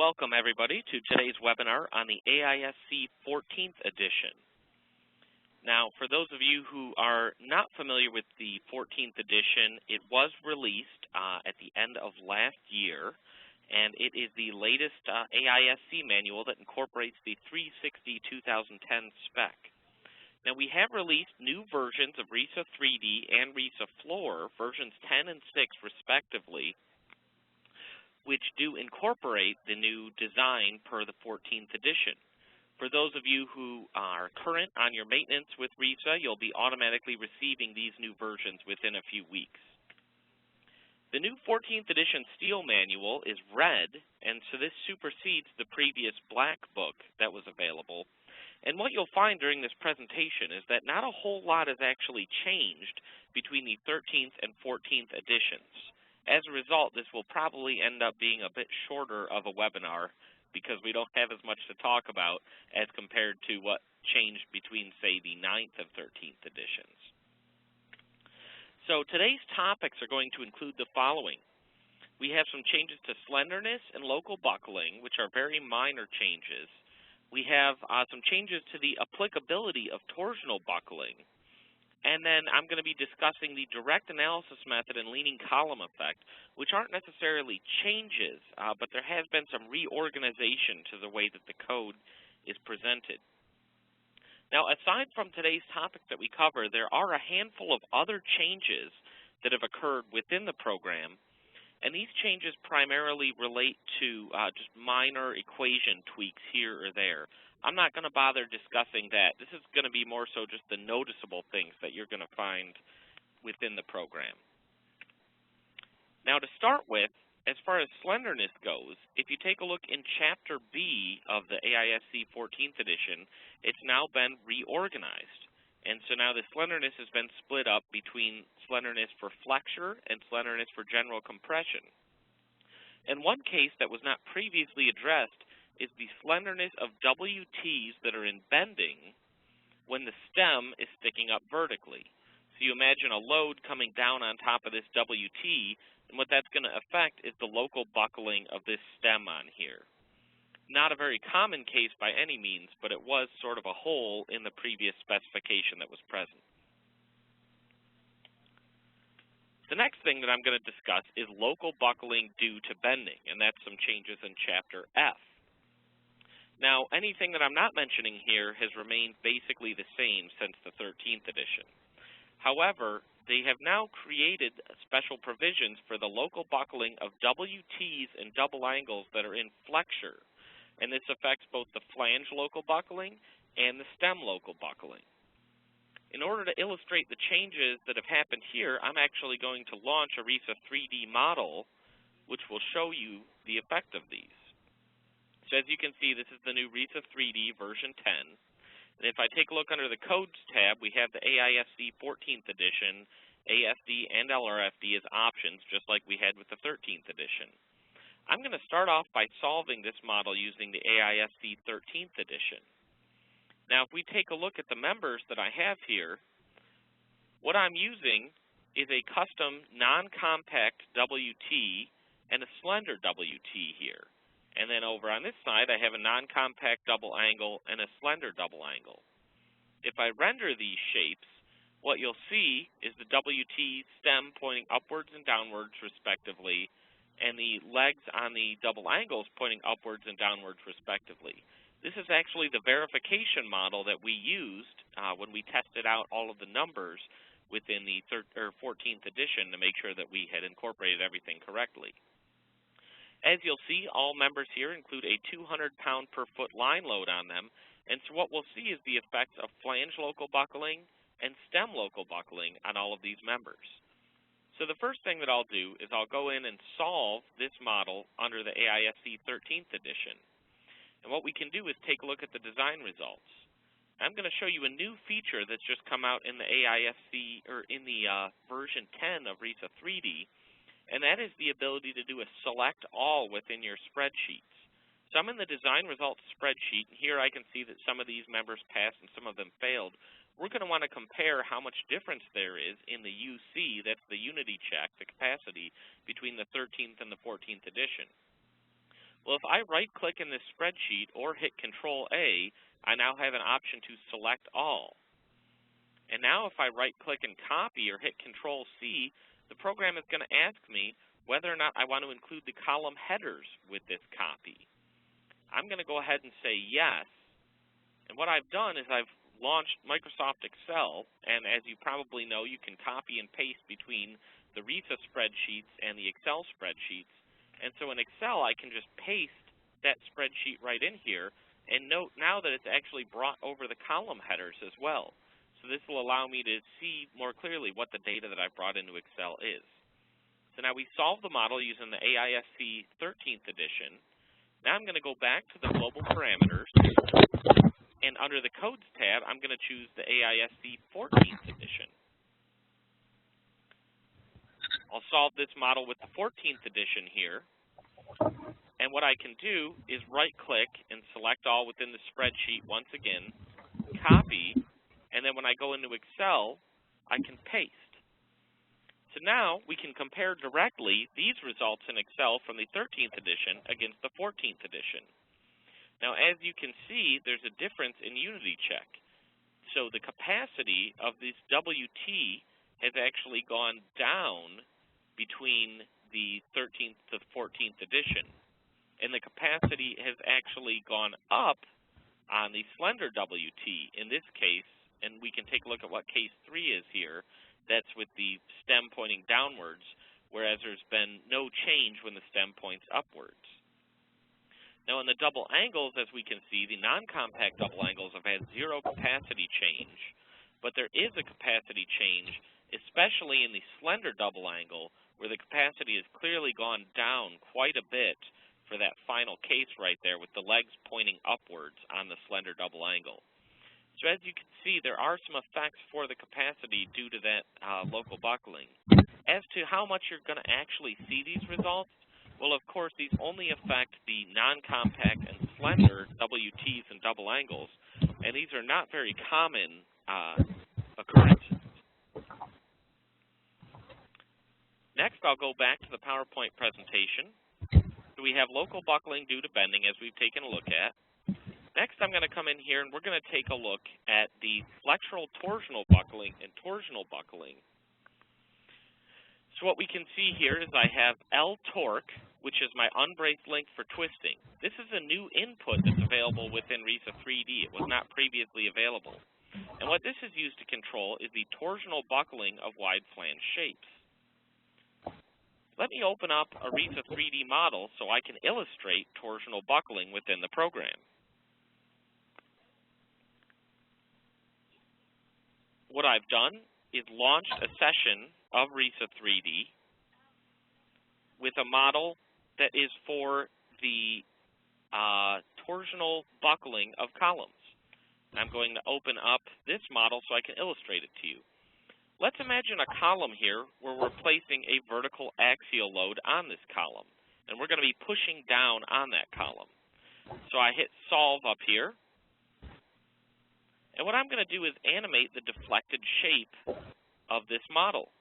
Welcome, everybody, to today's webinar on the AISC 14th edition. Now, for those of you who are not familiar with the 14th edition, it was released at the end of last year, and it is the latest AISC manual that incorporates the 360-2010 spec. Now, we have released new versions of RISA-3D and RISAFloor, versions 10 and 6 respectively, which do incorporate the new design per the 14th edition. For those of you who are current on your maintenance with RISA, you'll be automatically receiving these new versions within a few weeks. The new 14th edition steel manual is red, and so this supersedes the previous black book that was available. And what you'll find during this presentation is that not a whole lot has actually changed between the 13th and 14th editions. As a result, this will probably end up being a bit shorter of a webinar because we don't have as much to talk about as compared to what changed between, say, the 9th and 13th editions. So today's topics are going to include the following. We have some changes to slenderness and local buckling, which are very minor changes. We have some changes to the applicability of torsional buckling. And then I'm going to be discussing the direct analysis method and leaning column effect, which aren't necessarily changes, but there has been some reorganization to the way that the code is presented. Now, aside from today's topic that we cover, there are a handful of other changes that have occurred within the program, and these changes primarily relate to just minor equation tweaks here or there. I'm not going to bother discussing that. This is going to be more so just the noticeable things that you're going to find within the program. Now, to start with, as far as slenderness goes, if you take a look in Chapter B of the AISC 14th edition, it's now been reorganized. And so now the slenderness has been split up between slenderness for flexure and slenderness for general compression. And one case that was not previously addressed is the slenderness of WTs that are in bending when the stem is sticking up vertically. So you imagine a load coming down on top of this WT, and what that's going to affect is the local buckling of this stem on here. Not a very common case by any means, but it was sort of a hole in the previous specification that was present. The next thing that I'm going to discuss is local buckling due to bending, and that's some changes in Chapter F. Now, anything that I'm not mentioning here has remained basically the same since the 13th edition. However, they have now created special provisions for the local buckling of WTs and double angles that are in flexure, and this affects both the flange local buckling and the stem local buckling. In order to illustrate the changes that have happened here, I'm actually going to launch a RISA-3D model, which will show you the effect of these. So as you can see, this is the new RISA-3D version 10. And if I take a look under the Codes tab, we have the AISC 14th edition, ASD and LRFD as options, just like we had with the 13th edition. I'm going to start off by solving this model using the AISC 13th edition. Now, if we take a look at the members that I have here, what I'm using is a custom non-compact WT and a slender WT here. And then over on this side, I have a non-compact double angle and a slender double angle. If I render these shapes, what you'll see is the WT stem pointing upwards and downwards respectively, and the legs on the double angles pointing upwards and downwards respectively. This is actually the verification model that we used when we tested out all of the numbers within the 14th edition to make sure that we had incorporated everything correctly. As you'll see, all members here include a 200-pound per foot line load on them, and so what we'll see is the effects of flange local buckling and stem local buckling on all of these members. So the first thing that I'll do is I'll go in and solve this model under the AISC 13th edition. And what we can do is take a look at the design results. I'm going to show you a new feature that's just come out in the AISC, or in the version 10 of RISA-3D, and that is the ability to do a select all within your spreadsheets. So I'm in the design results spreadsheet, and here I can see that some of these members passed and some of them failed. We're going to want to compare how much difference there is in the UC, that's the unity check, the capacity, between the 13th and the 14th edition. Well, if I right-click in this spreadsheet or hit Control-A, I now have an option to select all. And now if I right-click and copy or hit Control-C, the program is going to ask me whether or not I want to include the column headers with this copy. I'm going to go ahead and say yes. And what I've done is I've launched Microsoft Excel, and as you probably know, you can copy and paste between the RISA spreadsheets and the Excel spreadsheets. And so in Excel, I can just paste that spreadsheet right in here, and note now that it's actually brought over the column headers as well. So this will allow me to see more clearly what the data that I've brought into Excel is. So now we solved the model using the AISC 13th edition. Now I'm going to go back to the global parameters, and under the codes tab, I'm going to choose the AISC 14th edition. I'll solve this model with the 14th edition here. And what I can do is right-click and select all within the spreadsheet once again, copy, and then when I go into Excel, I can paste. So now we can compare directly these results in Excel from the 13th edition against the 14th edition. Now, as you can see, there's a difference in unity check. So the capacity of this WT has actually gone down between the 13th to the 14th edition. And the capacity has actually gone up on the slender WT in this case, and we can take a look at what case 3 is here. That's with the stem pointing downwards, whereas there's been no change when the stem points upwards. Now in the double angles, as we can see, the non-compact double angles have had zero capacity change, but there is a capacity change, especially in the slender double angle, where the capacity has clearly gone down quite a bit for that final case right there with the legs pointing upwards on the slender double angle. So as you can see, there are some effects for the capacity due to that local buckling. As to how much you're going to actually see these results, well, of course, these only affect the non-compact and slender WTs and double angles, and these are not very common occurrences. Next, I'll go back to the PowerPoint presentation. So we have local buckling due to bending, as we've taken a look at. Next, I'm going to come in here, and we're going to take a look at the flexural torsional buckling and torsional buckling. So what we can see here is I have L torque, which is my unbraced length for twisting. This is a new input that's available within RISA-3D. It was not previously available. And what this is used to control is the torsional buckling of wide flange shapes. Let me open up a RISA-3D model so I can illustrate torsional buckling within the program. What I've done is launched a session of RISA-3D with a model that is for the torsional buckling of columns. I'm going to open up this model so I can illustrate it to you. Let's imagine a column here where we're placing a vertical axial load on this column, and we're going to be pushing down on that column. So I hit Solve up here, and what I'm going to do is animate the deflected shape of this model.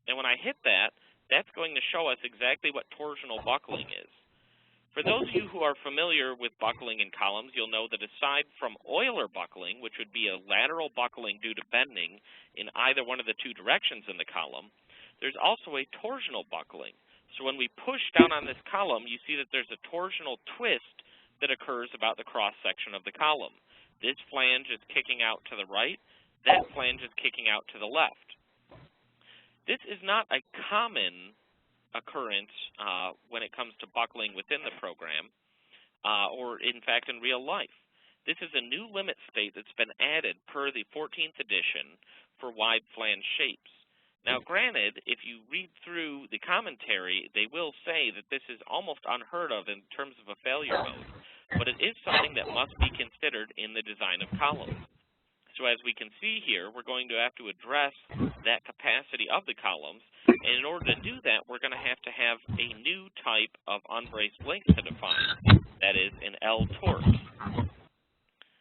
And when I hit that, that's going to show us exactly what torsional buckling is. For those of you who are familiar with buckling in columns, you'll know that aside from Euler buckling, which would be a lateral buckling due to bending in either one of the two directions in the column, there's also a torsional buckling. So when we push down on this column, you see that there's a torsional twist that occurs about the cross-section of the column. This flange is kicking out to the right, that flange is kicking out to the left. This is not a common occurrence when it comes to buckling within the program, or in fact in real life. This is a new limit state that's been added per the 14th edition for wide flange shapes. Now granted, if you read through the commentary, they will say that this is almost unheard of in terms of a failure mode, but it is something that must be considered in the design of columns. So as we can see here, we're going to have to address that capacity of the columns, and in order to do that, we're going to have a new type of unbraced length to define, that is an L torque.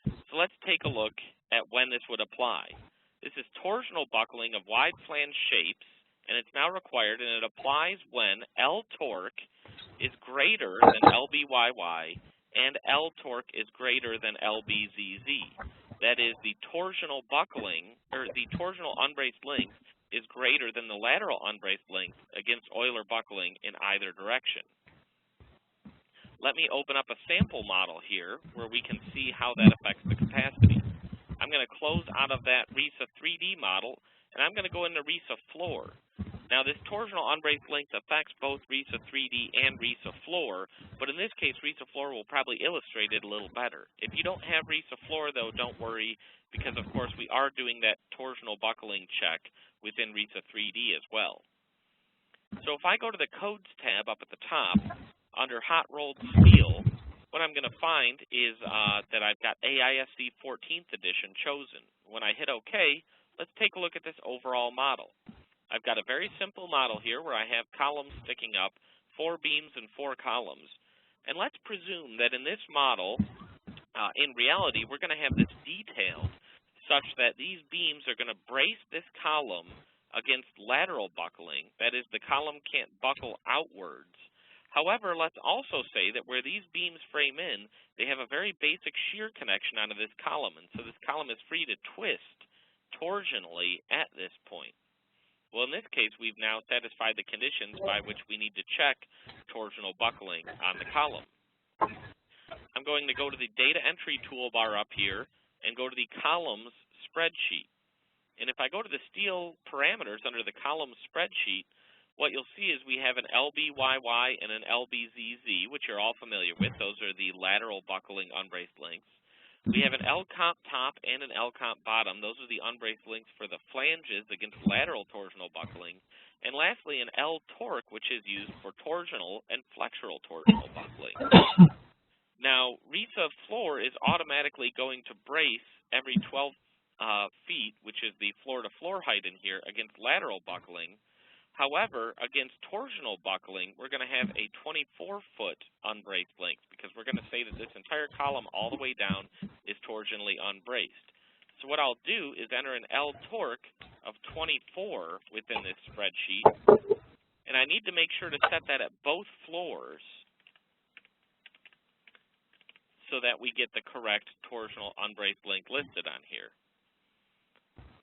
So let's take a look at when this would apply. This is torsional buckling of wide flange shapes, and it's now required, and it applies when L torque is greater than LBYY and L torque is greater than LBZZ. That is, the torsional buckling, or the torsional unbraced length, is greater than the lateral unbraced length against Euler buckling in either direction. Let me open up a sample model here where we can see how that affects the capacity. I'm going to close out of that RISA-3D model, and I'm going to go into RISAFloor. Now, this torsional unbraced length affects both RISA-3D and RISAFloor, but in this case, RISAFloor will probably illustrate it a little better. If you don't have RISAFloor, though, don't worry, because, of course, we are doing that torsional buckling check within RISA-3D as well. So if I go to the Codes tab up at the top, under Hot Rolled Steel, what I'm going to find is that I've got AISC 14th edition chosen. When I hit OK, let's take a look at this overall model. I've got a very simple model here where I have columns sticking up, 4 beams and 4 columns. And let's presume that in this model, in reality, we're going to have this detailed such that these beams are going to brace this column against lateral buckling. That is, the column can't buckle outwards. However, let's also say that where these beams frame in, they have a very basic shear connection onto this column, and so this column is free to twist torsionally at this point. Well, in this case, we've now satisfied the conditions by which we need to check torsional buckling on the column. I'm going to go to the data entry toolbar up here and go to the columns spreadsheet. And if I go to the steel parameters under the column spreadsheet, what you'll see is we have an LBYY and an LBZZ, which you're all familiar with. Those are the lateral buckling unbraced lengths. We have an L-comp top and an L-comp bottom. Those are the unbraced lengths for the flanges against lateral torsional buckling. And lastly, an L-torque, which is used for torsional and flexural torsional buckling. Now, RISAFloor is automatically going to brace every 12 feet, which is the floor-to-floor height in here, against lateral buckling. However, against torsional buckling, we're going to have a 24-foot unbraced length because we're going to say that this entire column all the way down is torsionally unbraced. So what I'll do is enter an L torque of 24 within this spreadsheet, and I need to make sure to set that at both floors so that we get the correct torsional unbraced length listed on here.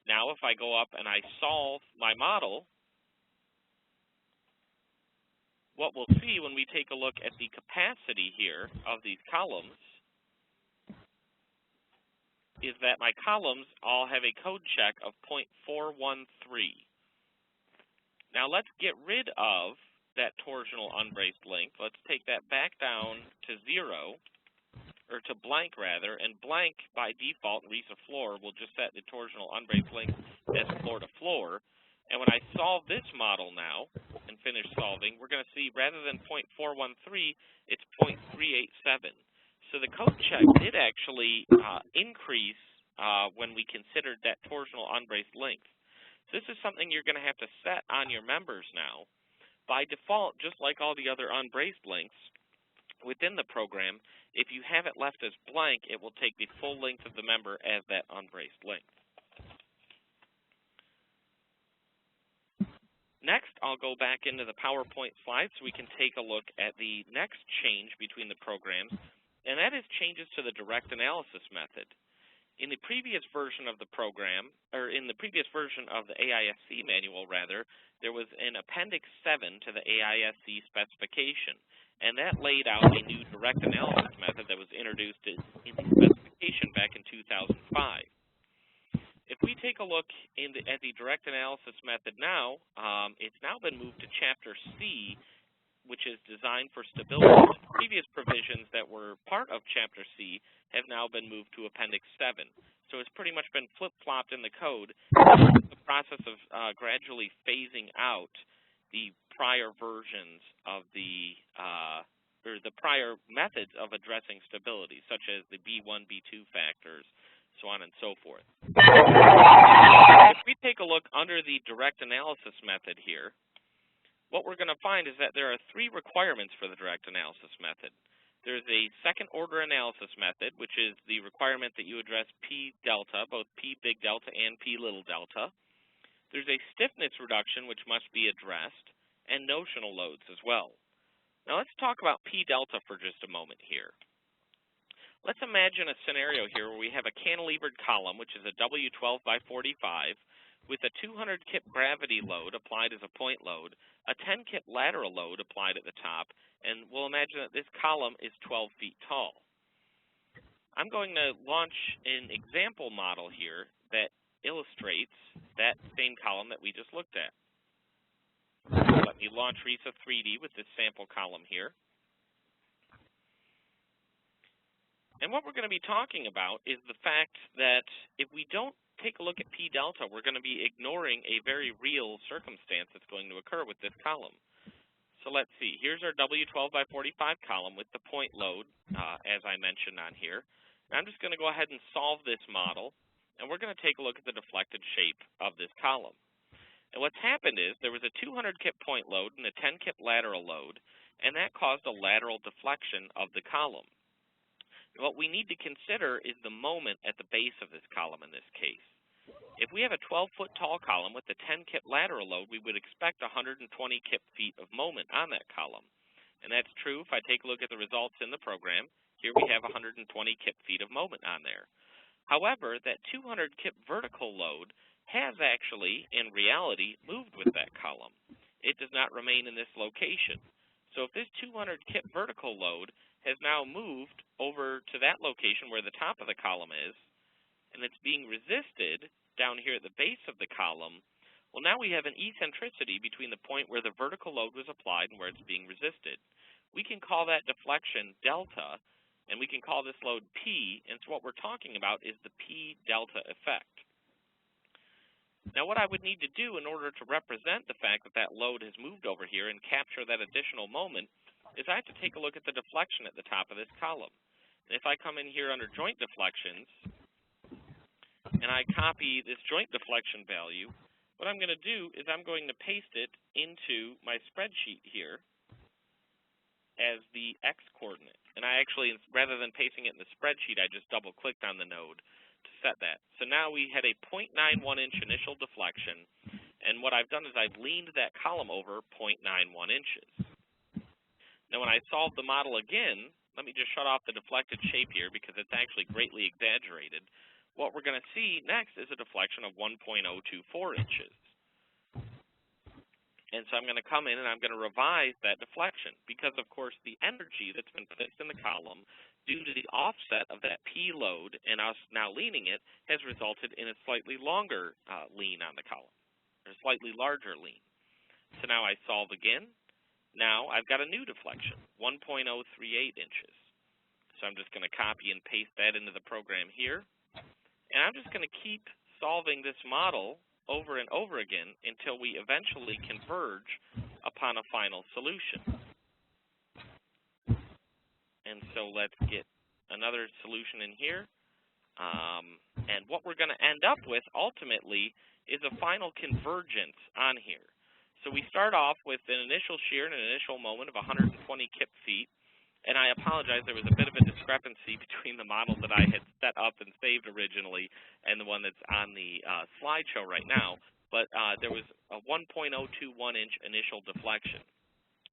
Now, if I go up and I solve my model, what we'll see when we take a look at the capacity here of these columns is that my columns all have a code check of 0.413. Now let's get rid of that torsional unbraced length. Let's take that back down to 0, or to blank rather, and blank by default in RISAFloor will just set the torsional unbraced length as floor to floor. And when I solve this model now and finish solving, we're going to see rather than 0.413, it's 0.387. So the code check did actually increase when we considered that torsional unbraced length. So this is something you're going to have to set on your members now. By default, just like all the other unbraced lengths within the program, if you have it left as blank, it will take the full length of the member as that unbraced length. Next, I'll go back into the PowerPoint slides so we can take a look at the next change between the programs, and that is changes to the direct analysis method. In the previous version of the program, or in the previous version of the AISC manual, rather, there was an Appendix 7 to the AISC specification, and that laid out a new direct analysis method that was introduced in the specification back in 2005. If we take a look at the direct analysis method now, it's now been moved to Chapter C, which is designed for stability. The previous provisions that were part of Chapter C have now been moved to Appendix 7. So it's pretty much been flip-flopped in the code. It's the process of gradually phasing out the prior versions of or the prior methods of addressing stability, such as the B1, B2 factors, so on and so forth. If we take a look under the direct analysis method here, what we're going to find is that there are 3 requirements for the direct analysis method. There's a second order analysis method, which is the requirement that you address P delta, both P big delta and P little delta. There's a stiffness reduction, which must be addressed, and notional loads as well. Now let's talk about P delta for just a moment here. Let's imagine a scenario here where we have a cantilevered column, which is a W12 by 45, with a 200 kip gravity load applied as a point load, a 10 kip lateral load applied at the top, and we'll imagine that this column is 12 feet tall. I'm going to launch an example model here that illustrates that same column that we just looked at. Let me launch RISA-3D with this sample column here. And what we're going to be talking about is the fact that if we don't take a look at P delta, we're going to be ignoring a very real circumstance that's going to occur with this column. So let's see. Here's our W12 by 45 column with the point load, as I mentioned on here. And I'm just going to go ahead and solve this model, and we're going to take a look at the deflected shape of this column. And what's happened is there was a 200 kip point load and a 10 kip lateral load, and that caused a lateral deflection of the column. What we need to consider is the moment at the base of this column in this case. If we have a 12-foot tall column with a 10 kip lateral load, we would expect 120 kip feet of moment on that column. And that's true if I take a look at the results in the program. Here we have 120 kip feet of moment on there. However, that 200 kip vertical load has actually, in reality, moved with that column. It does not remain in this location. So if this 200 kip vertical load has now moved over to that location where the top of the column is, and it's being resisted down here at the base of the column, well, now we have an eccentricity between the point where the vertical load was applied and where it's being resisted. We can call that deflection delta, and we can call this load P, and so what we're talking about is the P delta effect. Now, what I would need to do in order to represent the fact that that load has moved over here and capture that additional moment is I have to take a look at the deflection at the top of this column. And if I come in here under joint deflections, and I copy this joint deflection value, what I'm going to do is I'm going to paste it into my spreadsheet here as the x coordinate. And I actually, rather than pasting it in the spreadsheet, I just double-clicked on the node to set that. So now we had a 0.91 inch initial deflection, and what I've done is I've leaned that column over 0.91 inches. Now when I solve the model again, let me just shut off the deflected shape here because it's actually greatly exaggerated. What we're going to see next is a deflection of 1.024 inches. And so I'm going to come in and I'm going to revise that deflection because, of course, the energy that's been placed in the column due to the offset of that P load and us now leaning it has resulted in a slightly longer lean on the column, or a slightly larger lean. So now I solve again. Now I've got a new deflection, 1.038 inches. So I'm just going to copy and paste that into the program here. And I'm just going to keep solving this model over and over again until we eventually converge upon a final solution. And so let's get another solution in here. And what we're going to end up with ultimately is a final convergence on here. So we start off with an initial shear and an initial moment of 120 kip feet. And I apologize, there was a bit of a discrepancy between the model that I had set up and saved originally and the one that's on the slideshow right now. But there was a 1.021 inch initial deflection.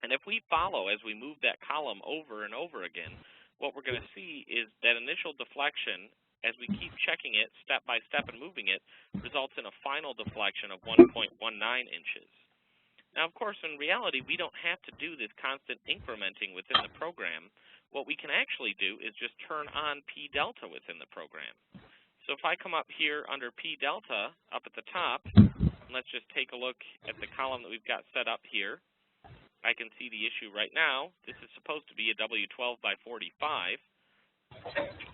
And if we follow as we move that column over and over again, what we're going to see is that initial deflection, as we keep checking it step by step and moving it, results in a final deflection of 1.19 inches. Now, of course, in reality, we don't have to do this constant incrementing within the program. What we can actually do is just turn on P delta within the program. So if I come up here under P delta up at the top, and let's just take a look at the column that we've got set up here, I can see the issue right now. This is supposed to be a W12 by 45,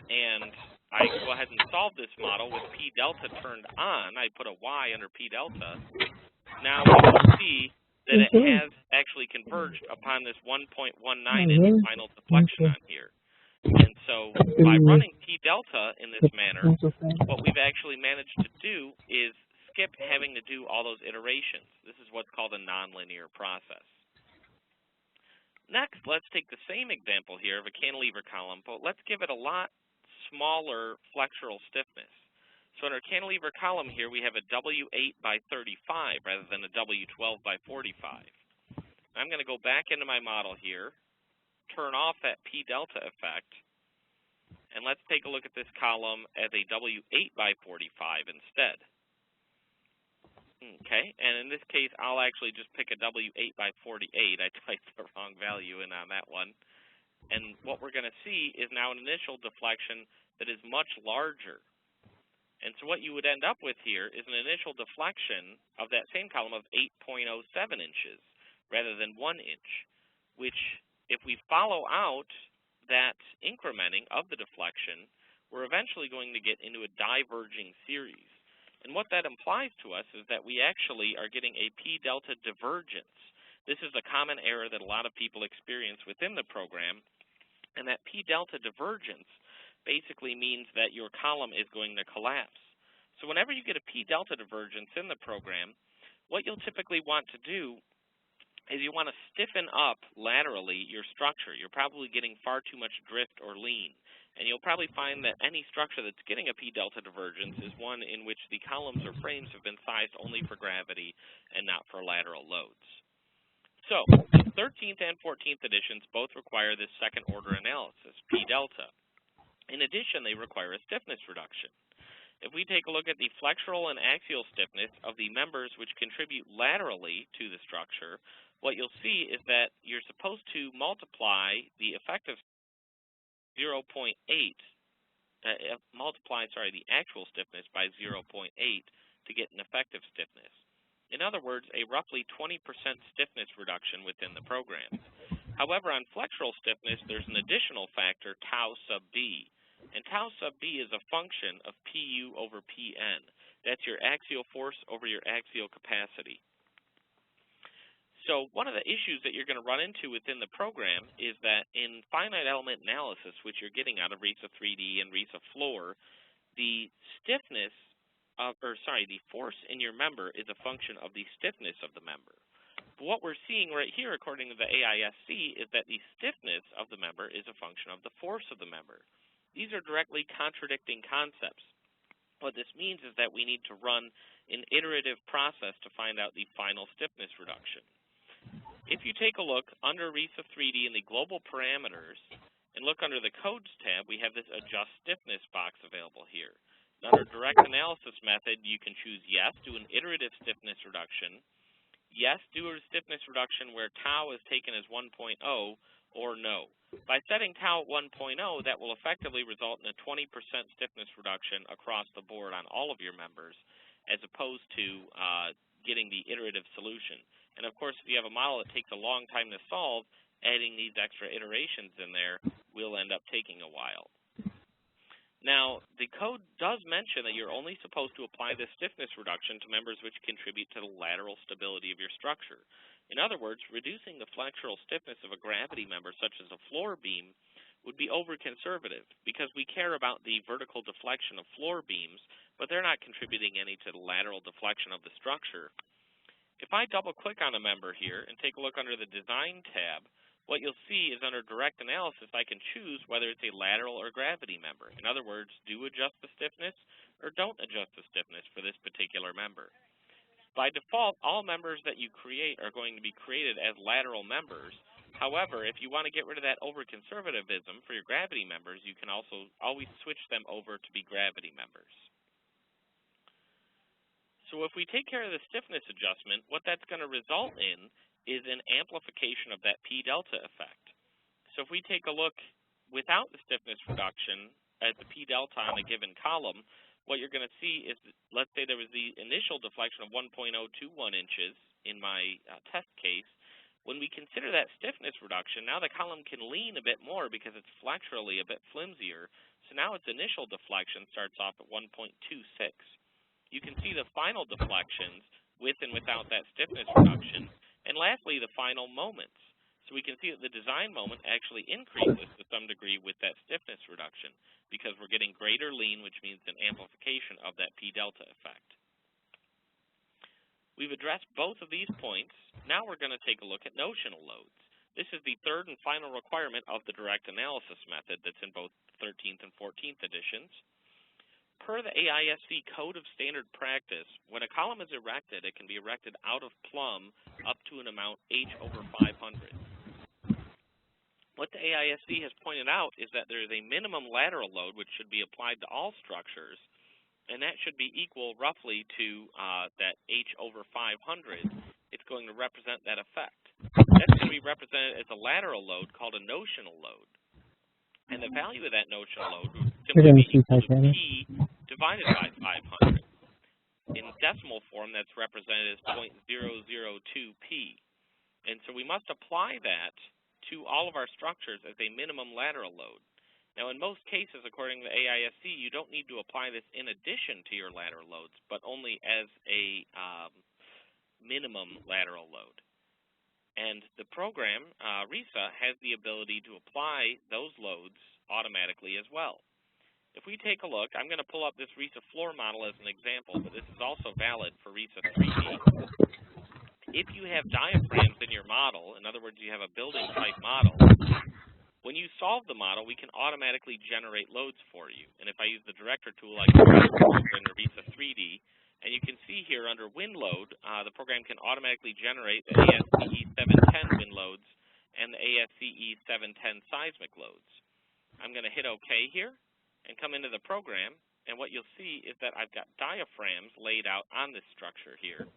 and I go ahead and solve this model with P delta turned on. I put a Y under P delta. Now we can see that it has actually converged upon this 1.19 inch final deflection on here. And so by running P delta in this manner, what we've actually managed to do is skip having to do all those iterations. This is what's called a nonlinear process. Next, let's take the same example here of a cantilever column, but let's give it a lot smaller flexural stiffness. So in our cantilever column here, we have a W8 by 35 rather than a W12 by 45. I'm going to go back into my model here, turn off that P delta effect, and let's take a look at this column as a W8 by 45 instead. Okay, and in this case, I'll actually just pick a W8 by 48. I typed the wrong value in on that one. And what we're going to see is now an initial deflection that is much larger. And so what you would end up with here is an initial deflection of that same column of 8.07 inches rather than 1 inch, which if we follow out that incrementing of the deflection, we're eventually going to get into a diverging series. And what that implies to us is that we actually are getting a P delta divergence. This is a common error that a lot of people experience within the program, and that P delta divergence basically means that your column is going to collapse. So whenever you get a P delta divergence in the program, what you'll typically want to do is you want to stiffen up laterally your structure. You're probably getting far too much drift or lean. And you'll probably find that any structure that's getting a P delta divergence is one in which the columns or frames have been sized only for gravity and not for lateral loads. So, the 13th and 14th editions both require this second order analysis, P delta. In addition, they require a stiffness reduction. If we take a look at the flexural and axial stiffness of the members which contribute laterally to the structure, what you'll see is that you're supposed to multiply the effective 0.8, the actual stiffness by 0.8 to get an effective stiffness. In other words, a roughly 20% stiffness reduction within the program. However, on flexural stiffness, there's an additional factor, tau sub b. And tau sub b is a function of Pu over Pn. That's your axial force over your axial capacity. So one of the issues that you're going to run into within the program is that in finite element analysis, which you're getting out of RISA-3D and RISAFloor, the stiffness the force in your member is a function of the stiffness of the member. But what we're seeing right here, according to the AISC, is that the stiffness of the member is a function of the force of the member. These are directly contradicting concepts. What this means is that we need to run an iterative process to find out the final stiffness reduction. If you take a look under RISA-3D in the global parameters and look under the codes tab, we have this adjust stiffness box available here. Under direct analysis method, you can choose yes, do an iterative stiffness reduction, yes, do a stiffness reduction where tau is taken as 1.0, or no. By setting tau at 1.0, that will effectively result in a 20% stiffness reduction across the board on all of your members, as opposed to getting the iterative solution. And of course, if you have a model that takes a long time to solve, adding these extra iterations in there will end up taking a while. Now, the code does mention that you're only supposed to apply this stiffness reduction to members which contribute to the lateral stability of your structure. In other words, reducing the flexural stiffness of a gravity member, such as a floor beam, would be over-conservative because we care about the vertical deflection of floor beams, but they're not contributing any to the lateral deflection of the structure. If I double-click on a member here and take a look under the Design tab, what you'll see is under Direct Analysis, I can choose whether it's a lateral or gravity member. In other words, do adjust the stiffness or don't adjust the stiffness for this particular member. By default, all members that you create are going to be created as lateral members. However, if you want to get rid of that over-conservatism for your gravity members, you can also always switch them over to be gravity members. So if we take care of the stiffness adjustment, what that's going to result in is an amplification of that P delta effect. So if we take a look without the stiffness reduction at the P delta on a given column, what you're going to see is, let's say there was the initial deflection of 1.021 inches in my test case. When we consider that stiffness reduction, now the column can lean a bit more because it's flexurally a bit flimsier. So now its initial deflection starts off at 1.26. You can see the final deflections with and without that stiffness reduction. And lastly, the final moments. So we can see that the design moment actually increases to some degree with that stiffness reduction because we're getting greater lean, which means an amplification of that P delta effect. We've addressed both of these points. Now we're going to take a look at notional loads. This is the third and final requirement of the direct analysis method that's in both 13th and 14th editions. Per the AISC Code of Standard Practice, when a column is erected, it can be erected out of plumb up to an amount h over 500. what the AISD has pointed out is that there is a minimum lateral load which should be applied to all structures, and that should be equal roughly to that H over 500. It's going to represent that effect. That's going to be represented as a lateral load called a notional load. And the value of that notional load would simply be equal to P divided by 500. In decimal form, that's represented as 0.002P. And so we must apply that to all of our structures as a minimum lateral load. Now, in most cases, according to the AISC, you don't need to apply this in addition to your lateral loads, but only as a minimum lateral load. And the program, RISA, has the ability to apply those loads automatically as well. If we take a look, I'm going to pull up this RISAFloor model as an example, but this is also valid for RISA-3D. If you have diaphragms in your model, in other words, you have a building-type model, when you solve the model, we can automatically generate loads for you. And if I use the director tool, I can over in the RISA-3D, and you can see here under wind load, the program can automatically generate the ASCE 710 wind loads and the ASCE 710 seismic loads. I'm going to hit OK here and come into the program, and what you'll see is that I've got diaphragms laid out on this structure here.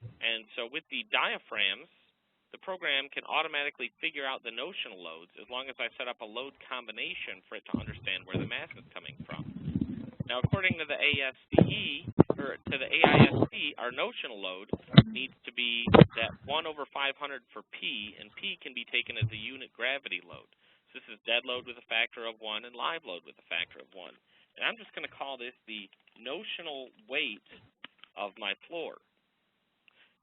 And so with the diaphragms, the program can automatically figure out the notional loads as long as I set up a load combination for it to understand where the mass is coming from. Now, according to the AISC, our notional load needs to be that 1 over 500 for P, and P can be taken as a unit gravity load. So this is dead load with a factor of 1 and live load with a factor of 1. And I'm just going to call this the notional weight of my floor.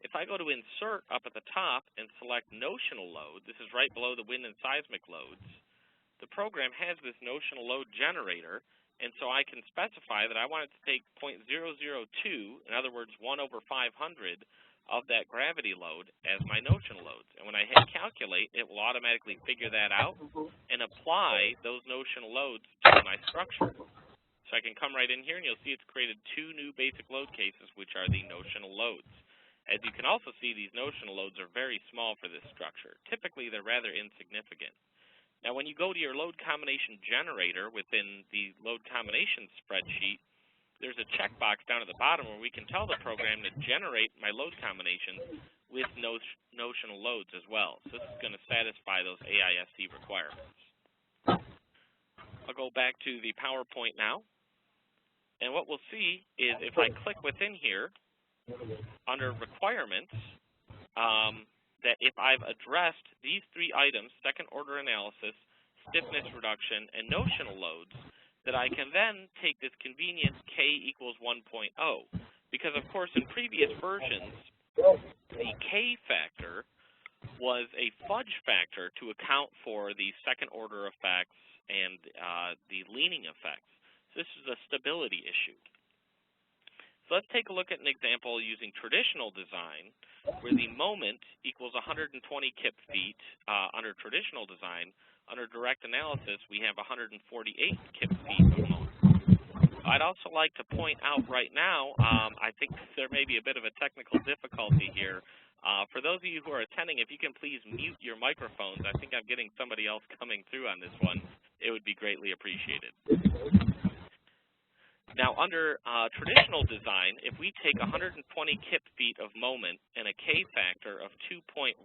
If I go to Insert up at the top and select Notional Load, this is right below the wind and seismic loads, the program has this notional load generator, and so I can specify that I want it to take 0.002, in other words, 1 over 500 of that gravity load as my notional loads. And when I hit Calculate, it will automatically figure that out and apply those notional loads to my structure. So I can come right in here, and you'll see it's created 2 new basic load cases, which are the notional loads. As you can also see, these notional loads are very small for this structure. Typically, they're rather insignificant. Now, when you go to your load combination generator within the load combination spreadsheet, there's a checkbox down at the bottom where we can tell the program to generate my load combinations with notional loads as well. So this is going to satisfy those AISC requirements. I'll go back to the PowerPoint now. And what we'll see is if I click within here, under requirements, that if I've addressed these 3 items, second order analysis, stiffness reduction, and notional loads, that I can then take this convenient K equals 1.0. Because, of course, in previous versions, the K factor was a fudge factor to account for the second order effects and the leaning effects. So this is a stability issue. So let's take a look at an example using traditional design, where the moment equals 120 kip feet under traditional design. Under direct analysis, we have 148 kip feet of moment. I'd also like to point out right now, I think there may be a bit of a technical difficulty here. For those of you who are attending, if you can please mute your microphones. I think I'm getting somebody else coming through on this one. It would be greatly appreciated. Now, under traditional design, if we take 120 kip feet of moment and a K factor of 2.1,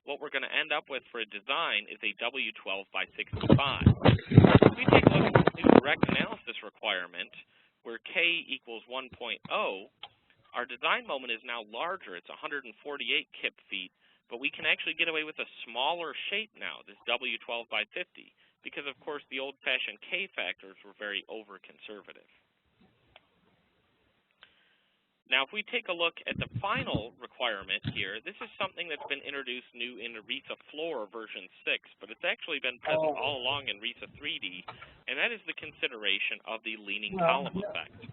what we're going to end up with for a design is a W12 by 65. If we take a look at the new direct analysis requirement, where K equals 1.0, our design moment is now larger. It's 148 kip feet, but we can actually get away with a smaller shape now, this W12 by 50, because, of course, the old-fashioned K factors were very over-conservative. Now, if we take a look at the final requirement here, this is something that's been introduced new in the RISAFloor version 6, but it's actually been present all along in RISA-3D, and that is the consideration of the leaning column effect.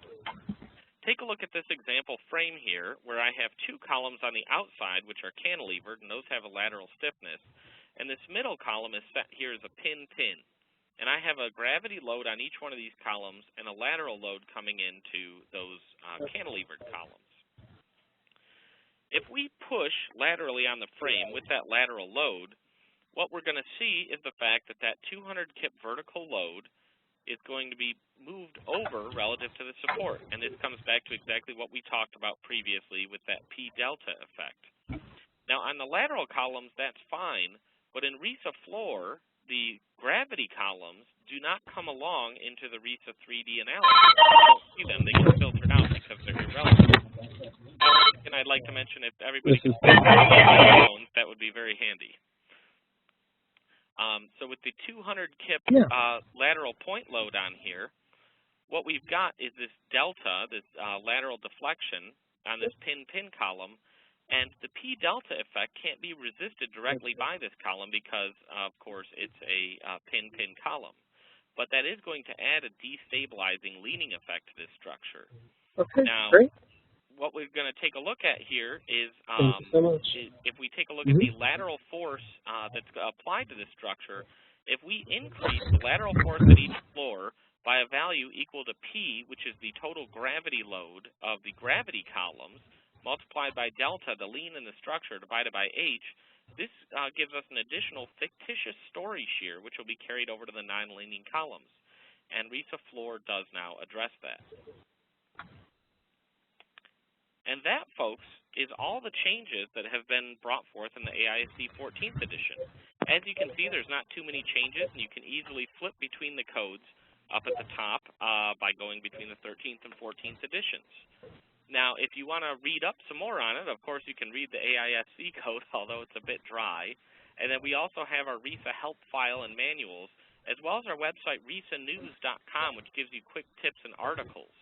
Take a look at this example frame here, where I have 2 columns on the outside, which are cantilevered, and those have a lateral stiffness, and this middle column is set here as a pin-pin. And I have a gravity load on each one of these columns and a lateral load coming into those cantilevered columns. If we push laterally on the frame with that lateral load, what we're going to see is the fact that that 200 kip vertical load is going to be moved over relative to the support. And this comes back to exactly what we talked about previously with that P delta effect. Now, on the lateral columns, that's fine, but in RISAFloor, the gravity columns do not come along into the RISA-3D and LRFD. You don't see them. They get filtered out because they're irrelevant. And I'd like to mention, if everybody could speak on their phones, that would be very handy. So with the 200 kip lateral point load on here, what we've got is this delta, this lateral deflection on this pin-pin column, and the P delta effect can't be resisted directly by this column because, of course, it's a pin-pin column. But that is going to add a destabilizing leaning effect to this structure. Okay, now, great. What we're going to take a look at here is, so if we take a look at the lateral force that's applied to this structure, if we increase the lateral force at each floor by a value equal to P, which is the total gravity load of the gravity columns, multiplied by delta, the lean in the structure, divided by H, this gives us an additional fictitious story shear, which will be carried over to the non-leaning columns. And RISAFloor does now address that. And that, folks, is all the changes that have been brought forth in the AISC 14th edition. As you can see, there's not too many changes, and you can easily flip between the codes up at the top by going between the 13th and 14th editions. Now, if you want to read up some more on it, of course, you can read the AISC code, although it's a bit dry. And then we also have our RISA help file and manuals, as well as our website, risanews.com, which gives you quick tips and articles.